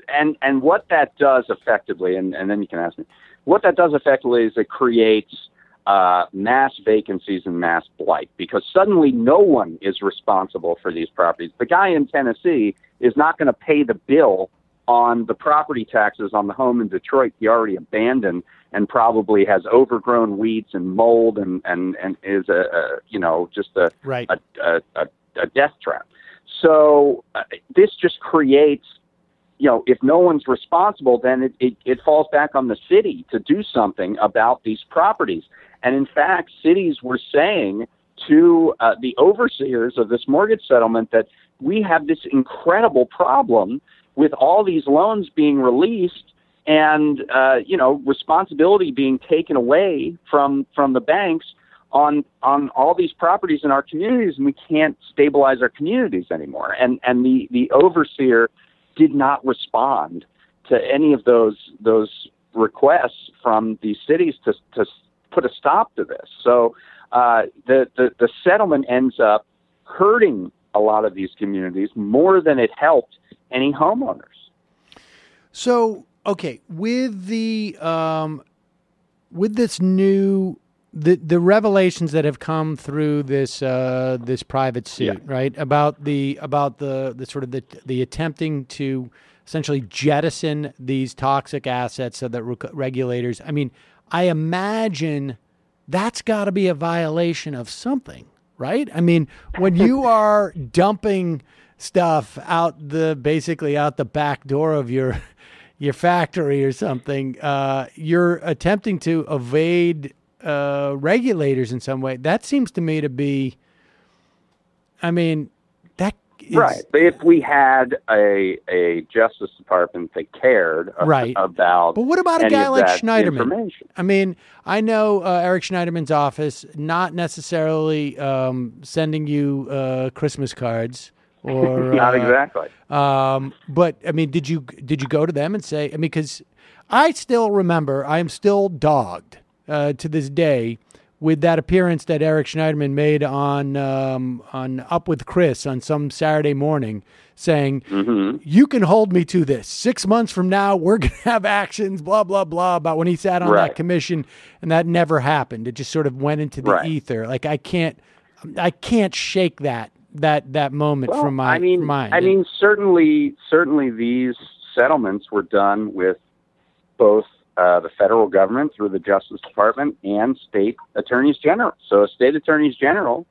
And what that does effectively, and then you can ask me, what that does effectively is it creates mass vacancies and mass blight, because suddenly no one is responsible for these properties. The guy in Tennessee is not going to pay the bill on the property taxes on the home in Detroit he already abandoned and probably has overgrown weeds and mold and is just a death trap. So this just creates, if no one's responsible, then it falls back on the city to do something about these properties. And in fact, cities were saying to the overseers of this mortgage settlement that we have this incredible problem with all these loans being released and, responsibility being taken away from the banks on all these properties in our communities, and we can't stabilize our communities anymore. And the overseer did not respond to any of those requests from these cities to put a stop to this. So the settlement ends up hurting a lot of these communities more than it helped any homeowners. So, okay, with the with this new the revelations that have come through this this private suit, right, about the sort of the attempting to essentially jettison these toxic assets so that regulators, I mean, I imagine that's got to be a violation of something, right? I mean, when you are dumping stuff basically out the back door of your factory or something, you're attempting to evade regulators in some way. That seems to me to be, I mean, that is... Right. But if we had a Justice Department that cared about... But what about a guy like Schneiderman? I mean, I know Eric Schneiderman's office, not necessarily sending you Christmas cards, or not exactly. But I mean, did you go to them and say? I mean, because I still remember, I am still dogged to this day with that appearance that Eric Schneiderman made on Up with Chris on some Saturday morning, saying, "You can hold me to this. 6 months from now, we're going to have actions." Blah blah blah. About when he sat on that commission, and that never happened. It just sort of went into the ether. Like I can't shake that moment from my mind. I mean, certainly these settlements were done with both the federal government through the Justice Department and state attorneys general. So state attorneys general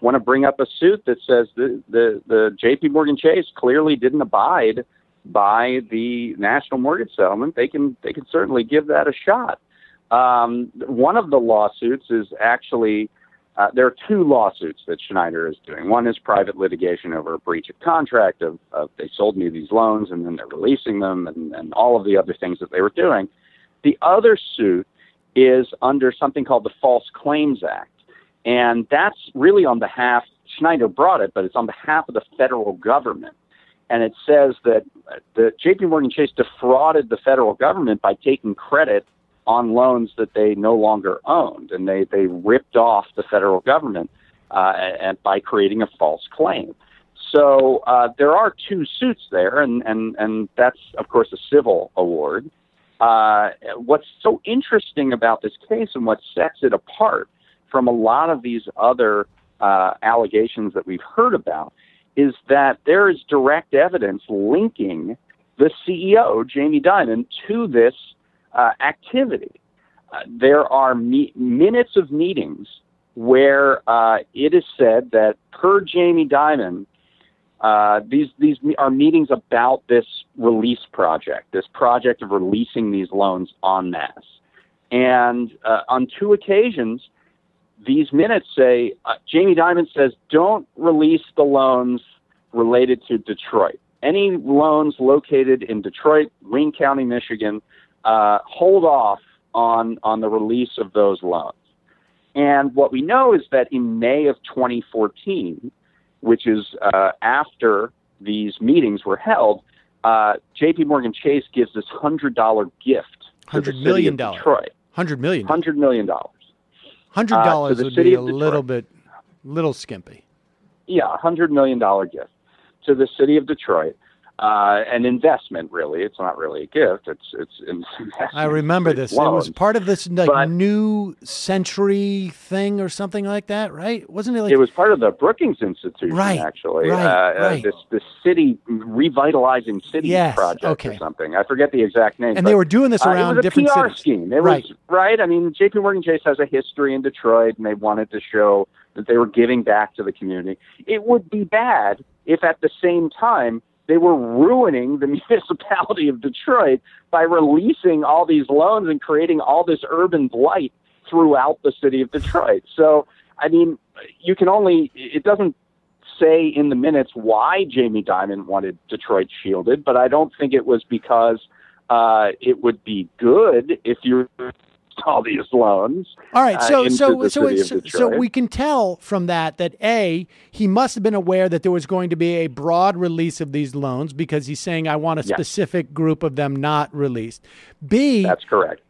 want to bring up a suit that says the J.P. Morgan Chase clearly didn't abide by the national mortgage settlement. They can certainly give that a shot. One of the lawsuits is actually there are two lawsuits that Schneider is doing. One is private litigation over a breach of contract of they sold me these loans and then they're releasing them and all of the other things that they were doing. The other suit is under something called the False Claims Act. And that's really on behalf, Schneider brought it, but it's on behalf of the federal government. And it says that the J.P. Morgan Chase defrauded the federal government by taking credit on loans that they no longer owned. And they ripped off the federal government and by creating a false claim. So there are two suits there, and that's, of course, a civil award. What's so interesting about this case and what sets it apart from a lot of these other allegations that we've heard about is that there is direct evidence linking the CEO, Jamie Dimon, to this activity. There are minutes of meetings where it is said that per Jamie Dimon, these are meetings about this release project, this project of releasing these loans en masse. And on 2 occasions, these minutes say, Jamie Dimon says, don't release the loans related to Detroit. Any loans located in Detroit, Wayne County, Michigan, hold off on the release of those loans. And what we know is that in May of 2014, which is after these meetings were held, J.P. Morgan Chase gives this $100 gift to the city of Detroit. $100 million. $100 million. $100 would be a little skimpy. Yeah, $100 million gift to the city of Detroit. An investment, really. It's not really a gift. It's an investment. I remember this. Loans. It was part of this new century thing or something like that, right? Wasn't it? Like, it was part of the Brookings Institution, actually. Right. This city revitalizing cities project or something. I forget the exact name. And they were doing this around different cities. It was a PR scheme. It was right. I mean, J.P. Morgan Chase has a history in Detroit, and they wanted to show that they were giving back to the community. It would be bad if at the same time they were ruining the municipality of Detroit by releasing all these loans and creating all this urban blight throughout the city of Detroit. So, I mean, it doesn't say in the minutes why Jamie Dimon wanted Detroit shielded, but I don't think it was because it would be good if you all these loans. All right, so we can tell from that A, he must have been aware that there was going to be a broad release of these loans because he's saying, I want a specific group of them not released. B, that's correct.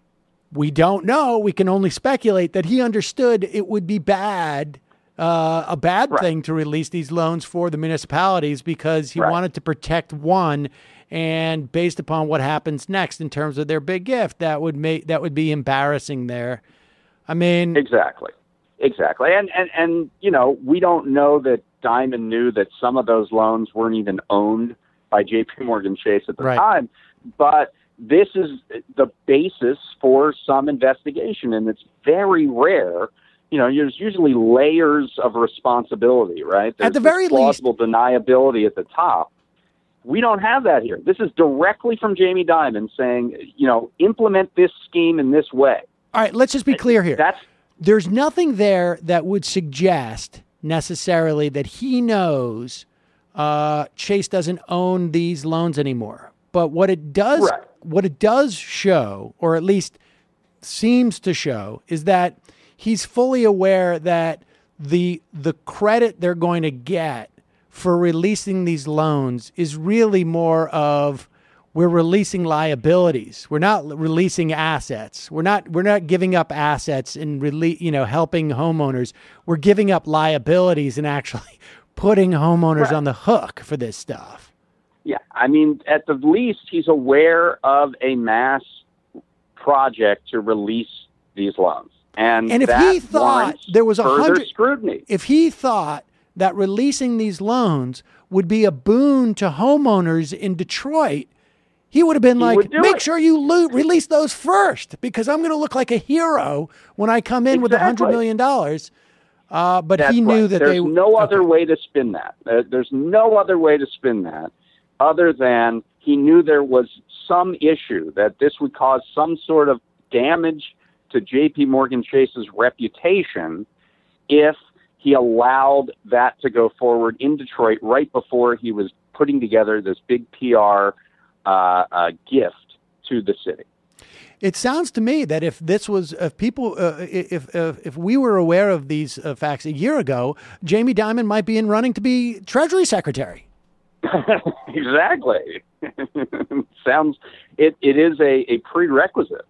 We don't know. We can only speculate that he understood it would be bad, a bad thing to release these loans for the municipalities because he wanted to protect one. And based upon what happens next in terms of their big gift, that would be embarrassing there. I mean, exactly. And you know, we don't know that Dimon knew that some of those loans weren't even owned by J.P. Morgan Chase at the time, but this is the basis for some investigation, and it's very rare. You know, there's usually layers of responsibility, right? There's at the very least, plausible deniability at the top. We don't have that here. This is directly from Jamie Dimon saying, you know, implement this scheme in this way. All right, let's just be clear here. There's nothing there that would suggest necessarily that he knows Chase doesn't own these loans anymore. But what it does show, or at least seems to show, is that he's fully aware that the credit they're going to get for releasing these loans is really more of we're releasing liabilities. We're not releasing assets. We're not giving up assets and helping homeowners. We're giving up liabilities and actually putting homeowners on the hook for this stuff. Yeah, I mean, at the least, he's aware of a mass project to release these loans, and if he thought there was further scrutiny, if he thought that releasing these loans would be a boon to homeowners in Detroit, he would have been make sure you release those first because I'm going to look like a hero when I come in with $100 million. But that's he knew that there's no other way to spin that. There's no other way to spin that other than he knew there was some issue, that this would cause some sort of damage to J.P. Morgan Chase's reputation if he allowed that to go forward in Detroit right before he was putting together this big PR gift to the city. It sounds to me that if we were aware of these facts a year ago, Jamie Dimon might be in running to be Treasury Secretary. Exactly. It is a prerequisite.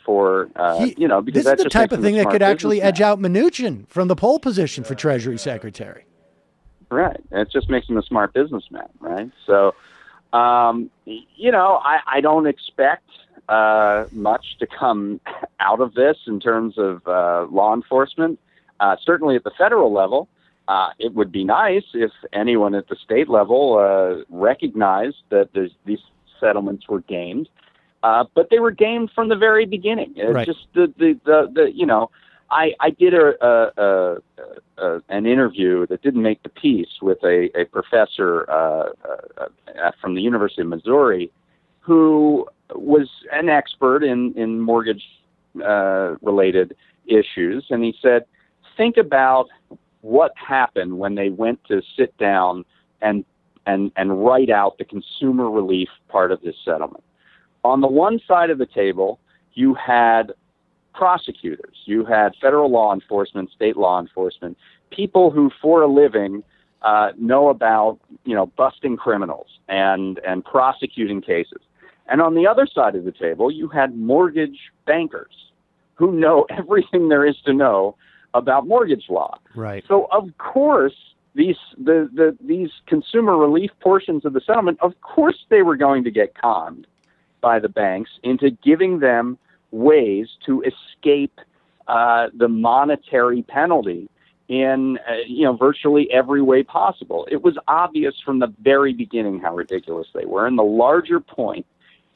For because this is the type of thing that could actually edge out Mnuchin from the pole position for Treasury Secretary. Right. It just makes him a smart businessman, right? So, I don't expect much to come out of this in terms of law enforcement. Certainly at the federal level, it would be nice if anyone at the state level recognized that these settlements were gamed. But they were gamed from the very beginning. Just I did an interview that didn't make the piece with a professor from the University of Missouri who was an expert in mortgage related issues, and he said, think about what happened when they went to sit down and write out the consumer relief part of this settlement. On the one side of the table, you had prosecutors, you had federal law enforcement, state law enforcement, people who for a living know about, busting criminals and prosecuting cases. And on the other side of the table, you had mortgage bankers who know everything there is to know about mortgage law. Right. So of course, these consumer relief portions of the settlement, of course they were going to get conned by the banks into giving them ways to escape the monetary penalty in virtually every way possible. It was obvious from the very beginning how ridiculous they were. And the larger point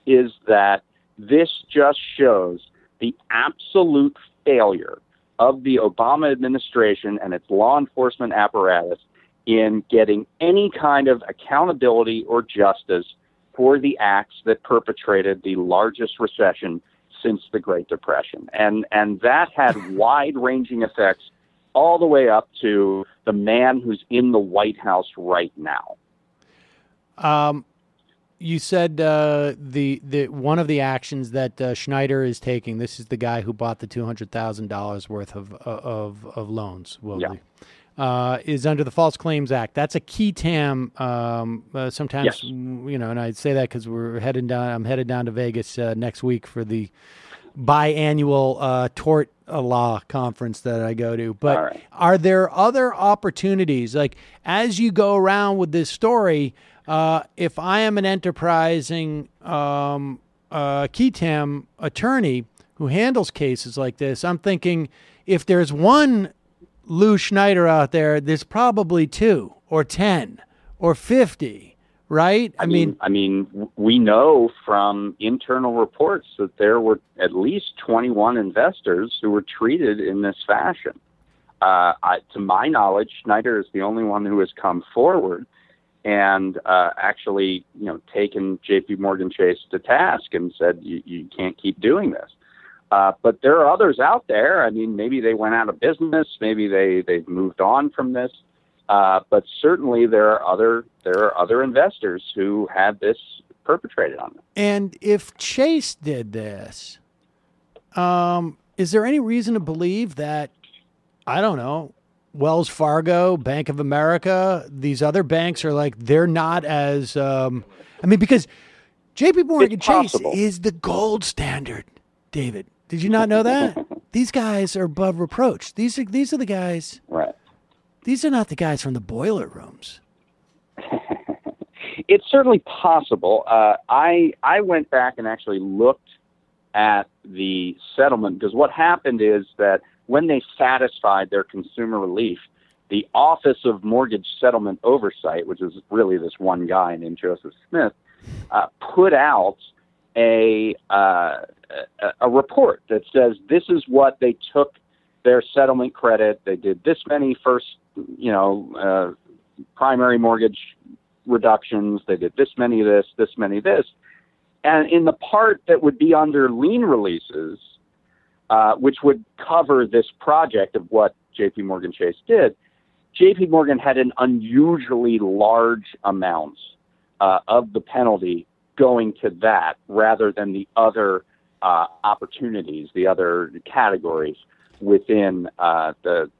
is that this just shows the absolute failure of the Obama administration and its law enforcement apparatus in getting any kind of accountability or justice for the acts that perpetrated the largest recession since the Great Depression. And that had wide-ranging effects all the way up to the man who's in the White House right now. You said the one of the actions that Snyder is taking, this is the guy who bought the $200,000 worth of loans, is under the False Claims Act. That's a key TAM. Sometimes, yes. And I say that because I'm headed down to Vegas next week for the biannual tort law conference that I go to. But right. Are there other opportunities, like as you go around with this story? If I am an enterprising key TAM attorney who handles cases like this, I'm thinking if there's one Lou Snyder out there, there's probably 2 or 10 or 50, right? I mean, we know from internal reports that there were at least 21 investors who were treated in this fashion. To my knowledge, Snyder is the only one who has come forward and actually, taken J.P. Morgan Chase to task and said, you can't keep doing this. But there are others out there. I mean, maybe they went out of business. Maybe they've moved on from this. But certainly there are other investors who had this perpetrated on them. And if Chase did this, is there any reason to believe that, I don't know, Wells Fargo, Bank of America, these other banks are like, they're not as, because JP Morgan Chase is the gold standard, David. Did you not know that? These guys are above reproach. These are the guys. Right. These are not the guys from the boiler rooms. It's certainly possible. I went back and actually looked at the settlement, because what happened is that when they satisfied their consumer relief, the Office of Mortgage Settlement Oversight, which is really this one guy named Joseph Smith, put out a report that says this is what they took their settlement credit. They did this many first, primary mortgage reductions. They did this many this, this many this. And in the part that would be under lien releases, which would cover this project of what J.P. Morgan Chase did, J.P. Morgan had an unusually large amount of the penalty going to that rather than the other opportunities, the other categories within the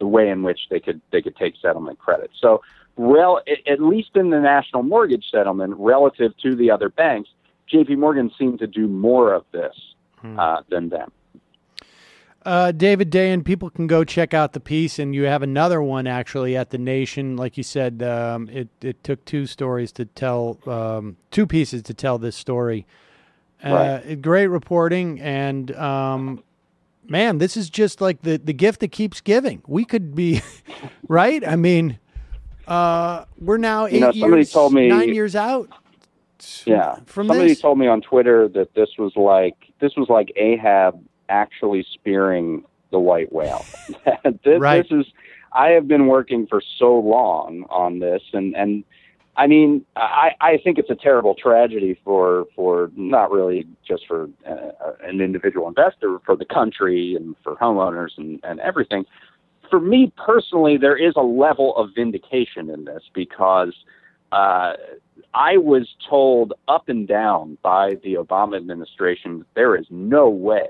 way in which they could take settlement credit. So, at least in the national mortgage settlement, relative to the other banks, J.P. Morgan seemed to do more of this than them. David Dayen, people can go check out the piece, and you have another one actually at The Nation. Like you said, it took 2 stories to tell, 2 pieces to tell this story. Right. Great reporting, and man, this is just like the gift that keeps giving. We could be, right? I mean, we're now 9 years out. Yeah. Somebody told me on Twitter that this was like Ahab actually spearing the white whale. Right. I have been working for so long on this, and I mean, I think it's a terrible tragedy for not really just for an individual investor, for the country and for homeowners and everything. For me personally, there is a level of vindication in this because I was told up and down by the Obama administration that there is no way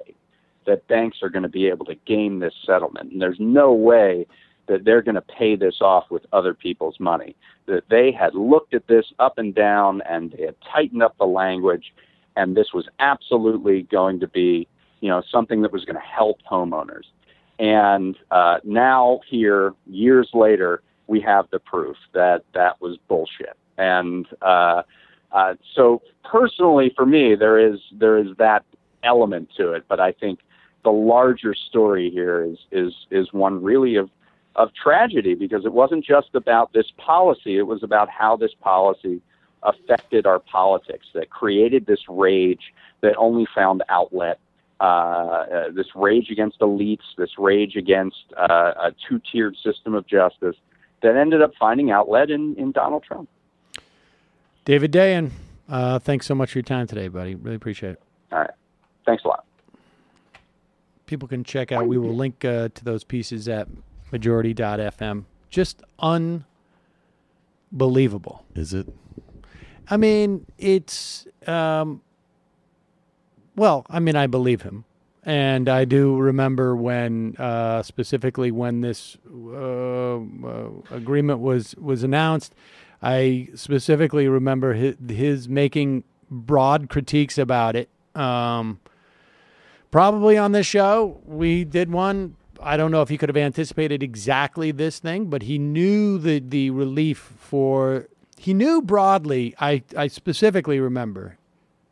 that banks are going to be able to game this settlement, and there's no way that they're going to pay this off with other people's money, that they had looked at this up and down and they had tightened up the language, and this was absolutely going to be, something that was going to help homeowners. And now here, years later, we have the proof that that was bullshit. And so personally for me, there is that element to it, but I think the larger story here is one really of tragedy, because it wasn't just about this policy. It was about how this policy affected our politics, that created this rage that only found outlet, this rage against elites, this rage against a two-tiered system of justice that ended up finding outlet in Donald Trump. David Dayen, thanks so much for your time today, buddy. Really appreciate it. All right. Thanks a lot. People can check out, we will link to those pieces at majority.fm. Just unbelievable. Is it? I mean, it's, I believe him. And I do remember when, specifically when this agreement was announced, I specifically remember his making broad critiques about it. Probably on this show, we did one. I don't know if he could have anticipated exactly this thing, but he knew the relief he knew broadly. I specifically remember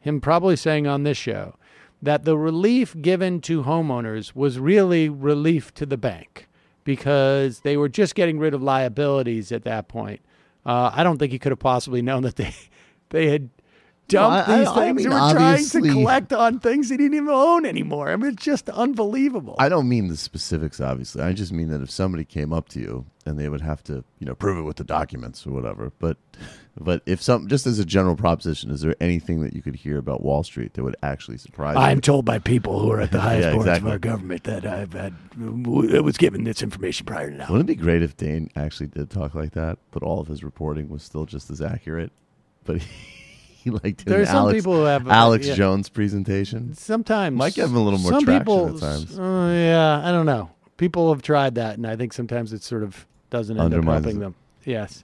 him probably saying on this show that the relief given to homeowners was really relief to the bank because they were just getting rid of liabilities at that point. I don't think he could have possibly known that they had dumped these things and were trying to collect on things he didn't even own anymore. I mean, it's just unbelievable. I don't mean the specifics, obviously. I just mean that if somebody came up to you and they would have to, prove it with the documents or whatever. But if just as a general proposition, is there anything that you could hear about Wall Street that would actually surprise you? I'm told by people who are at the highest boards of our government that I was given this information prior to now. Wouldn't it be great if Dane actually did talk like that, but all of his reporting was still just as accurate? But he liked There's some people who have Alex Jones' presentation. Sometimes might give him a little more traction at times. I don't know. People have tried that, and I think sometimes it sort of doesn't end up helping them. Yes.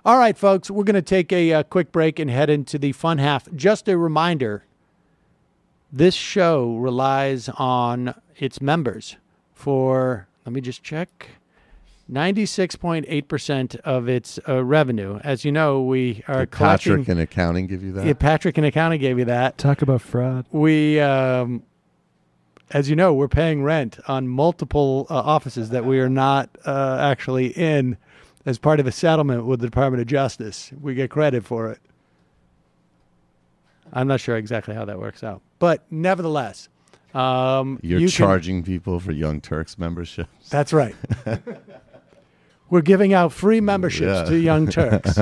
All right, folks, we're going to take a quick break and head into the fun half. Just a reminder, this show relies on its members for, let me just check, 96.8% of its revenue. As you know, we are collecting. Patrick in accounting give you that? Yeah, Patrick in accounting gave you that. Talk about fraud. We, as you know, we're paying rent on multiple offices that we are not actually in as part of a settlement with the Department of Justice. We get credit for it. I'm not sure exactly how that works out. But nevertheless. You're charging people for Young Turks memberships? That's right. We're giving out free memberships to Young Turks.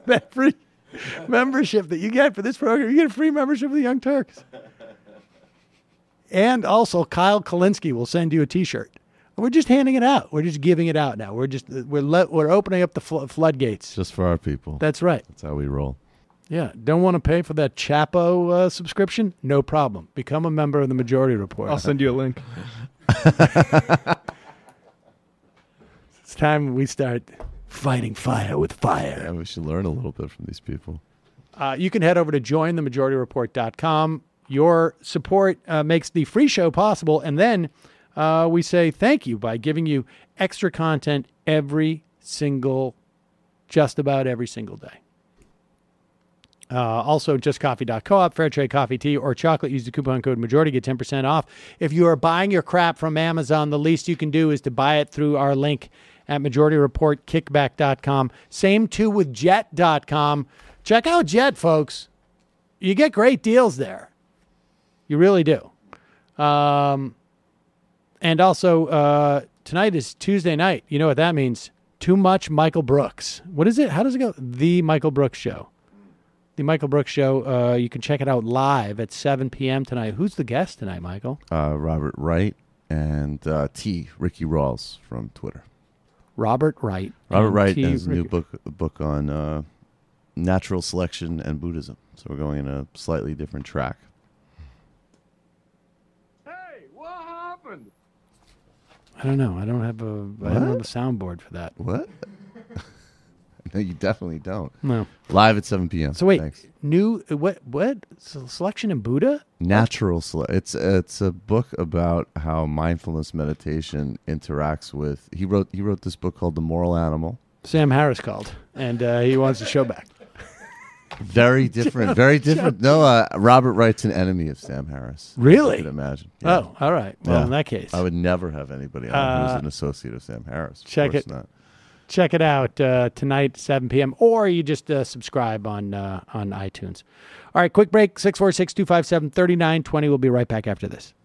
That free membership that you get for this program, you get a free membership of the Young Turks. And also, Kyle Kalinske will send you a T-shirt. We're just handing it out. We're just giving it out now. We're opening up the floodgates. Just for our people. That's right. That's how we roll. Yeah. Don't want to pay for that Chapo subscription? No problem. Become a member of the Majority Report. I'll send you a link. It's time we start fighting fire with fire. Yeah, we should learn a little bit from these people. You can head over to jointhemajorityreport.com. Your support makes the free show possible, and then we say thank you by giving you extra content just about every single day. Also, justcoffee.coop, fair trade coffee, tea, or chocolate. Use the coupon code MAJORITY, get 10% off. If you are buying your crap from Amazon, the least you can do is to buy it through our link at MajorityReportKickback.com. Same too with Jet.com. Check out Jet, folks. You get great deals there. You really do. And also, tonight is Tuesday night. You know what that means? Too much Michael Brooks. What is it? How does it go? The Michael Brooks Show. The Michael Brooks Show. You can check it out live at 7 p.m. tonight. Who's the guest tonight, Michael? Robert Wright and Ricky Rawls from Twitter. Robert Wright. Robert Wright has a new book on natural selection and Buddhism. So we're going in a slightly different track. Hey, what happened? I don't know. I don't have a soundboard for that. What? No, you definitely don't. No. Live at 7 p.m. So wait, Thanks. what? Selection in Buddha? Natural It's a book about how mindfulness meditation interacts with. He wrote this book called The Moral Animal. Sam Harris called, and he wants the show back. Very different. Very different. No, Robert Wright's an enemy of Sam Harris. Really? You could imagine. Yeah. Oh, all right. Well, in that case, I would never have anybody on who's an associate of Sam Harris. Check it. Not. Check it out tonight, 7 p.m., or you just subscribe on iTunes. All right, quick break, 646-257-3920. We'll be right back after this.